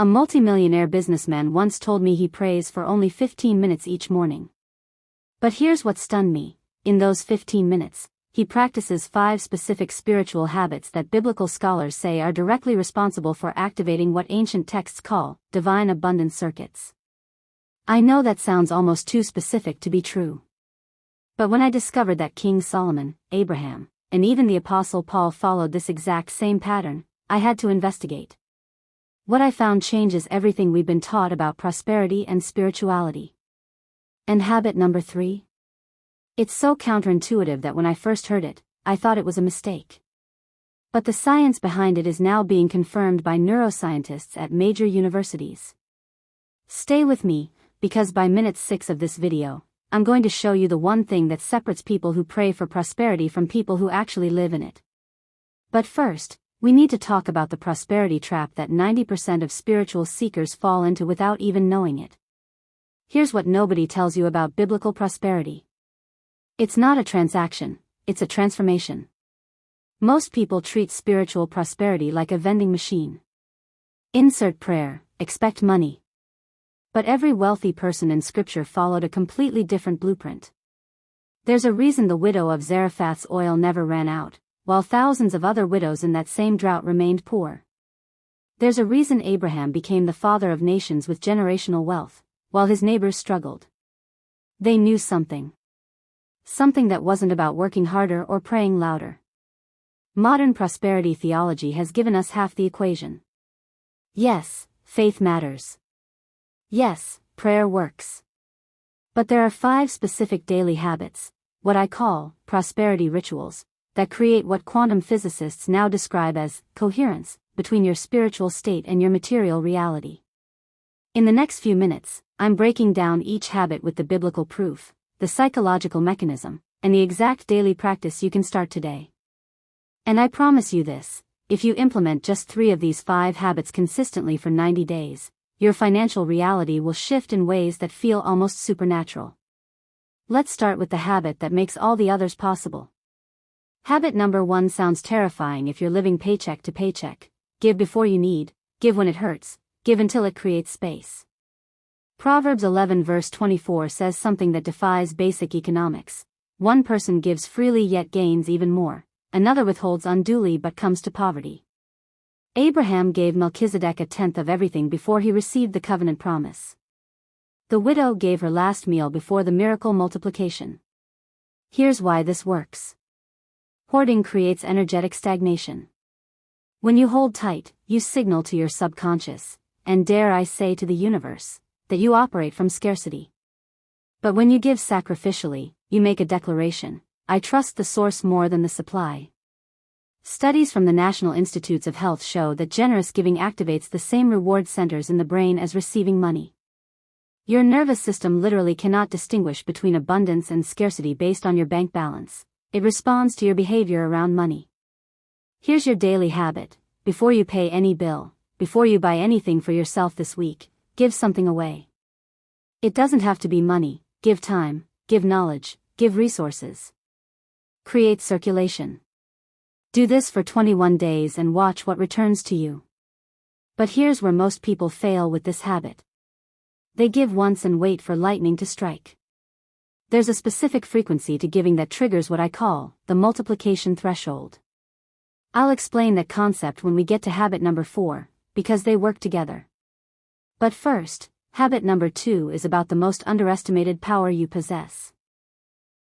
A multimillionaire businessman once told me he prays for only 15 minutes each morning. But here's what stunned me. In those 15 minutes, he practices 5 specific spiritual habits that biblical scholars say are directly responsible for activating what ancient texts call divine abundance circuits. I know that sounds almost too specific to be true. But when I discovered that King Solomon, Abraham, and even the Apostle Paul followed this exact same pattern, I had to investigate. What I found changes everything we've been taught about prosperity and spirituality. And habit number 3? It's so counterintuitive that when I first heard it, I thought it was a mistake. But the science behind it is now being confirmed by neuroscientists at major universities. Stay with me, because by minute 6 of this video, I'm going to show you the one thing that separates people who pray for prosperity from people who actually live in it. But first, we need to talk about the prosperity trap that 90% of spiritual seekers fall into without even knowing it. Here's what nobody tells you about biblical prosperity. It's not a transaction, it's a transformation. Most people treat spiritual prosperity like a vending machine. Insert prayer, expect money. But every wealthy person in Scripture followed a completely different blueprint. There's a reason the widow of Zarephath's oil never ran out, while thousands of other widows in that same drought remained poor. There's a reason Abraham became the father of nations with generational wealth, while his neighbors struggled. They knew something. Something that wasn't about working harder or praying louder. Modern prosperity theology has given us half the equation. Yes, faith matters. Yes, prayer works. But there are 5 specific daily habits, what I call prosperity rituals, that create what quantum physicists now describe as coherence between your spiritual state and your material reality. In the next few minutes, I'm breaking down each habit with the biblical proof, the psychological mechanism, and the exact daily practice you can start today. And I promise you this, if you implement just 3 of these 5 habits consistently for 90 days, your financial reality will shift in ways that feel almost supernatural. Let's start with the habit that makes all the others possible. Habit number 1 sounds terrifying if you're living paycheck to paycheck. Give before you need, give when it hurts, give until it creates space. Proverbs 11 verse 24 says something that defies basic economics. One person gives freely yet gains even more, another withholds unduly but comes to poverty. Abraham gave Melchizedek 1/10 of everything before he received the covenant promise. The widow gave her last meal before the miracle multiplication. Here's why this works. Hoarding creates energetic stagnation. When you hold tight, you signal to your subconscious, and dare I say to the universe, that you operate from scarcity. But when you give sacrificially, you make a declaration, I trust the source more than the supply. Studies from the National Institutes of Health show that generous giving activates the same reward centers in the brain as receiving money. Your nervous system literally cannot distinguish between abundance and scarcity based on your bank balance. It responds to your behavior around money. Here's your daily habit. Before you pay any bill, before you buy anything for yourself this week, give something away. It doesn't have to be money. Give time, give knowledge, give resources. Create circulation. Do this for 21 days and watch what returns to you. But here's where most people fail with this habit. They give once and wait for lightning to strike. There's a specific frequency to giving that triggers what I call the multiplication threshold. I'll explain that concept when we get to habit number 4, because they work together. But first, habit number 2 is about the most underestimated power you possess.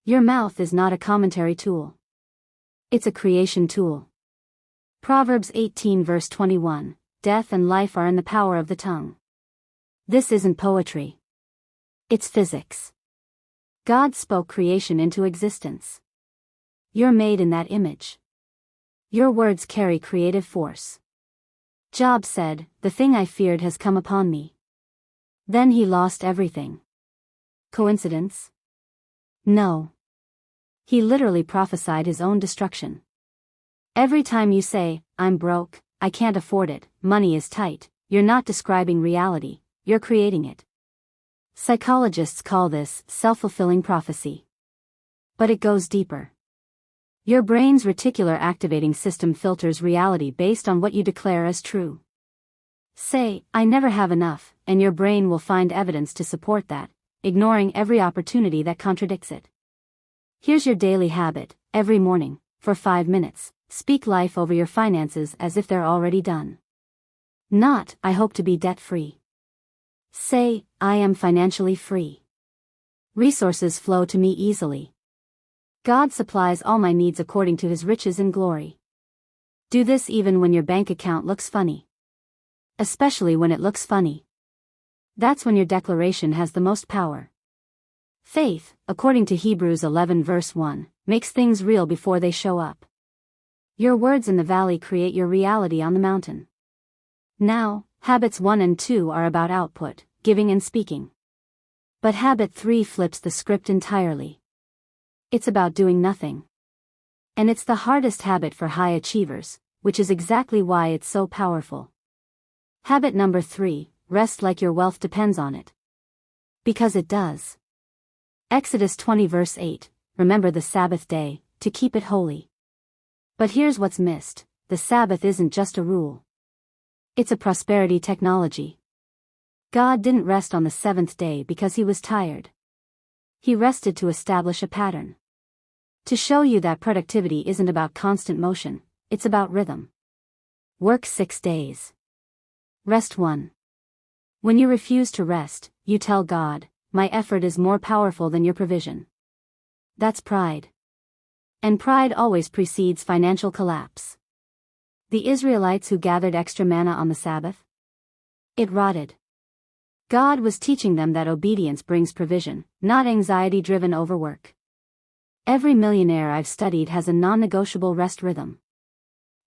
Your mouth is not a commentary tool. It's a creation tool. Proverbs 18 verse 21, death and life are in the power of the tongue. This isn't poetry. It's physics. God spoke creation into existence. You're made in that image. Your words carry creative force. Job said, "The thing I feared has come upon me." Then he lost everything. Coincidence? No. He literally prophesied his own destruction. Every time you say, "I'm broke, I can't afford it, money is tight," you're not describing reality, you're creating it. Psychologists call this self-fulfilling prophecy. But it goes deeper. Your brain's reticular activating system filters reality based on what you declare as true. Say, I never have enough, and your brain will find evidence to support that, ignoring every opportunity that contradicts it. Here's your daily habit: every morning, for 5 minutes, speak life over your finances as if they're already done. Not, I hope to be debt-free. Say, I am financially free. Resources flow to me easily. God supplies all my needs according to His riches in glory. Do this even when your bank account looks funny. Especially when it looks funny. That's when your declaration has the most power. Faith, according to Hebrews 11 verse 1, makes things real before they show up. Your words in the valley create your reality on the mountain. Now, habits 1 and 2 are about output, giving and speaking. But habit 3 flips the script entirely. It's about doing nothing. And it's the hardest habit for high achievers, which is exactly why it's so powerful. Habit number 3, rest like your wealth depends on it. Because it does. Exodus 20 verse 8, remember the Sabbath day, to keep it holy. But here's what's missed: the Sabbath isn't just a rule. It's a prosperity technology. God didn't rest on the seventh day because He was tired. He rested to establish a pattern. To show you that productivity isn't about constant motion, it's about rhythm. Work 6 days. Rest 1. When you refuse to rest, you tell God, my effort is more powerful than your provision. That's pride. And pride always precedes financial collapse. The Israelites who gathered extra manna on the Sabbath? It rotted. God was teaching them that obedience brings provision, not anxiety-driven overwork. Every millionaire I've studied has a non-negotiable rest rhythm.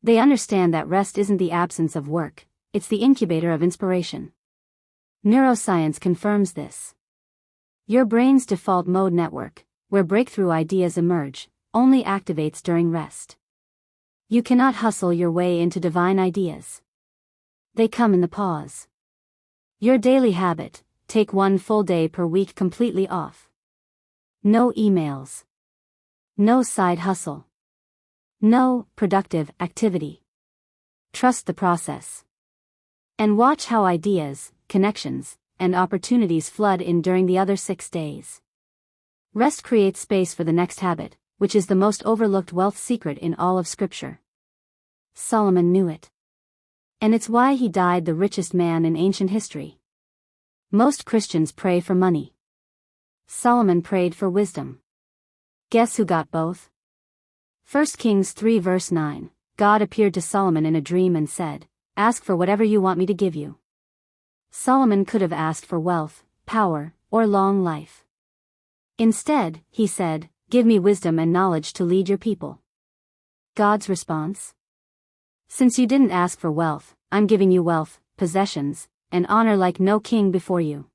They understand that rest isn't the absence of work, it's the incubator of inspiration. Neuroscience confirms this. Your brain's default mode network, where breakthrough ideas emerge, only activates during rest. You cannot hustle your way into divine ideas. They come in the pause. Your daily habit: take 1 full day per week completely off. No emails. No side hustle. No productive activity. Trust the process. And watch how ideas, connections, and opportunities flood in during the other 6 days. Rest creates space for the next habit, which is the most overlooked wealth secret in all of Scripture. Solomon knew it. And it's why he died the richest man in ancient history. Most Christians pray for money. Solomon prayed for wisdom. Guess who got both? 1 Kings 3 verse 9, God appeared to Solomon in a dream and said, ask for whatever you want me to give you. Solomon could have asked for wealth, power, or long life. Instead, he said, give me wisdom and knowledge to lead your people. God's response? Since you didn't ask for wealth, I'm giving you wealth, possessions, and honor like no king before you.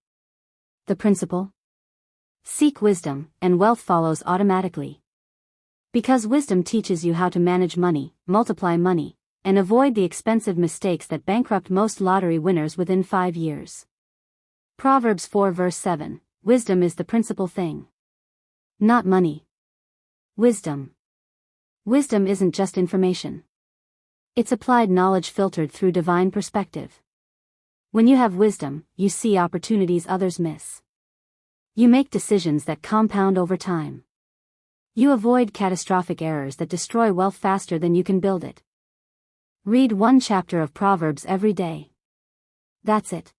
The principle? Seek wisdom, and wealth follows automatically. Because wisdom teaches you how to manage money, multiply money, and avoid the expensive mistakes that bankrupt most lottery winners within 5 years. Proverbs 4 verse 7, wisdom is the principal thing. Not money. Wisdom. Wisdom isn't just information. It's applied knowledge filtered through divine perspective. When you have wisdom, you see opportunities others miss. You make decisions that compound over time. You avoid catastrophic errors that destroy wealth faster than you can build it. Read 1 chapter of Proverbs every day. That's it.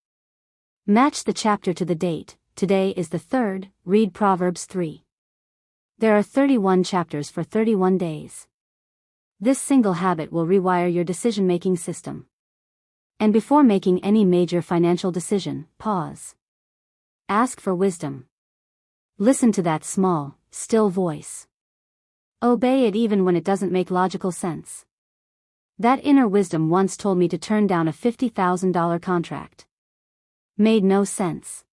Match the chapter to the date. Today is the 3rd, read Proverbs 3. There are 31 chapters for 31 days. This single habit will rewire your decision-making system. And before making any major financial decision, pause. Ask for wisdom. Listen to that small, still voice. Obey it even when it doesn't make logical sense. That inner wisdom once told me to turn down a $50,000 contract. Made no sense.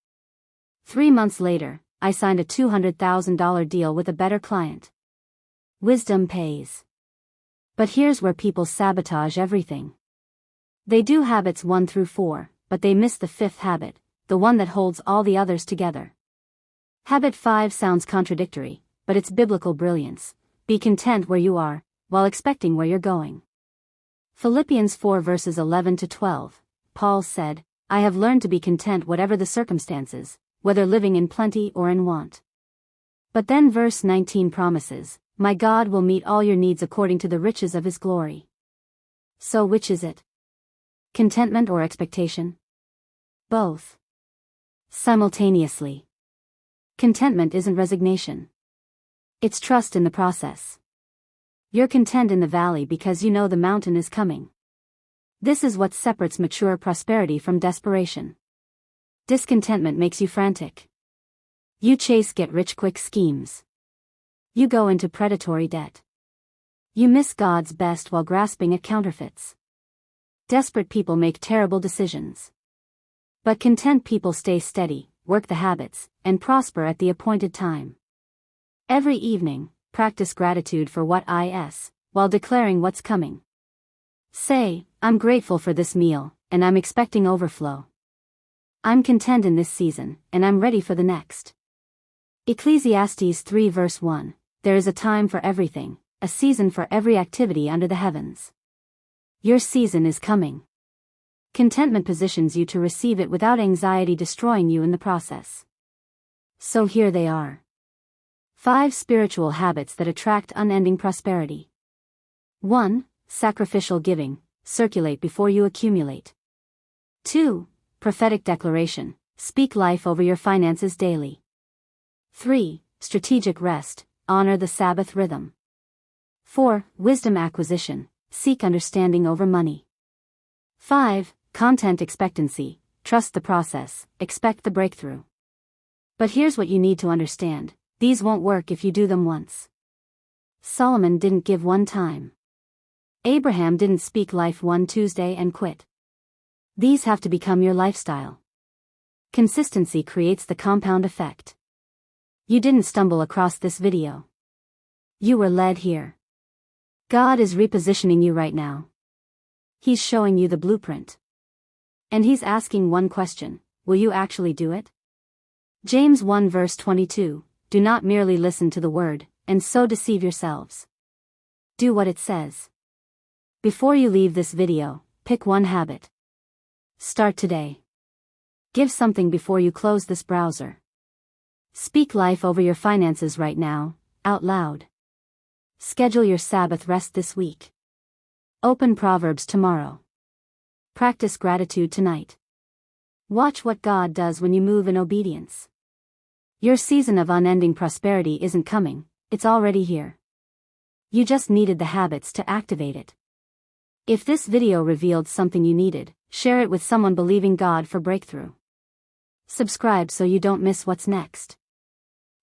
3 months later, I signed a $200,000 deal with a better client. Wisdom pays. But here's where people sabotage everything. They do habits 1 through 4, but they miss the 5th habit, the one that holds all the others together. Habit 5 sounds contradictory, but it's biblical brilliance. Be content where you are, while expecting where you're going. Philippians 4 verses 11 to 12. Paul said, I have learned to be content whatever the circumstances, whether living in plenty or in want. But then verse 19 promises, my God will meet all your needs according to the riches of his glory. So which is it? Contentment or expectation? Both. Simultaneously. Contentment isn't resignation. It's trust in the process. You're content in the valley because you know the mountain is coming. This is what separates mature prosperity from desperation. Discontentment makes you frantic. You chase get-rich-quick schemes. You go into predatory debt. You miss God's best while grasping at counterfeits. Desperate people make terrible decisions. But content people stay steady, work the habits, and prosper at the appointed time. Every evening, practice gratitude for what is, while declaring what's coming. Say, I'm grateful for this meal, and I'm expecting overflow. I'm content in this season, and I'm ready for the next. Ecclesiastes 3 verse 1, there is a time for everything, a season for every activity under the heavens. Your season is coming. Contentment positions you to receive it without anxiety destroying you in the process. So here they are. 5 spiritual habits that attract unending prosperity. 1. Sacrificial giving, circulate before you accumulate. 2. Prophetic declaration, speak life over your finances daily. 3. Strategic rest, honor the Sabbath rhythm. 4. Wisdom acquisition, seek understanding over money. 5. Content expectancy, trust the process, expect the breakthrough. But here's what you need to understand, these won't work if you do them once. Solomon didn't give one time. Abraham didn't speak life one Tuesday and quit. These have to become your lifestyle. Consistency creates the compound effect. You didn't stumble across this video. You were led here. God is repositioning you right now. He's showing you the blueprint. And he's asking one question, will you actually do it? James 1 verse 22, do not merely listen to the word, and so deceive yourselves. Do what it says. Before you leave this video, pick one habit. Start today. Give something before you close this browser. Speak life over your finances right now, out loud. Schedule your Sabbath rest this week. Open Proverbs tomorrow. Practice gratitude tonight. Watch what God does when you move in obedience. Your season of unending prosperity isn't coming, it's already here. You just needed the habits to activate it. If this video revealed something you needed, share it with someone believing God for breakthrough. Subscribe so you don't miss what's next.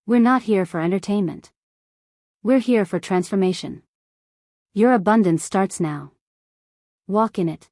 We're not here for entertainment. We're here for transformation. Your abundance starts now. Walk in it.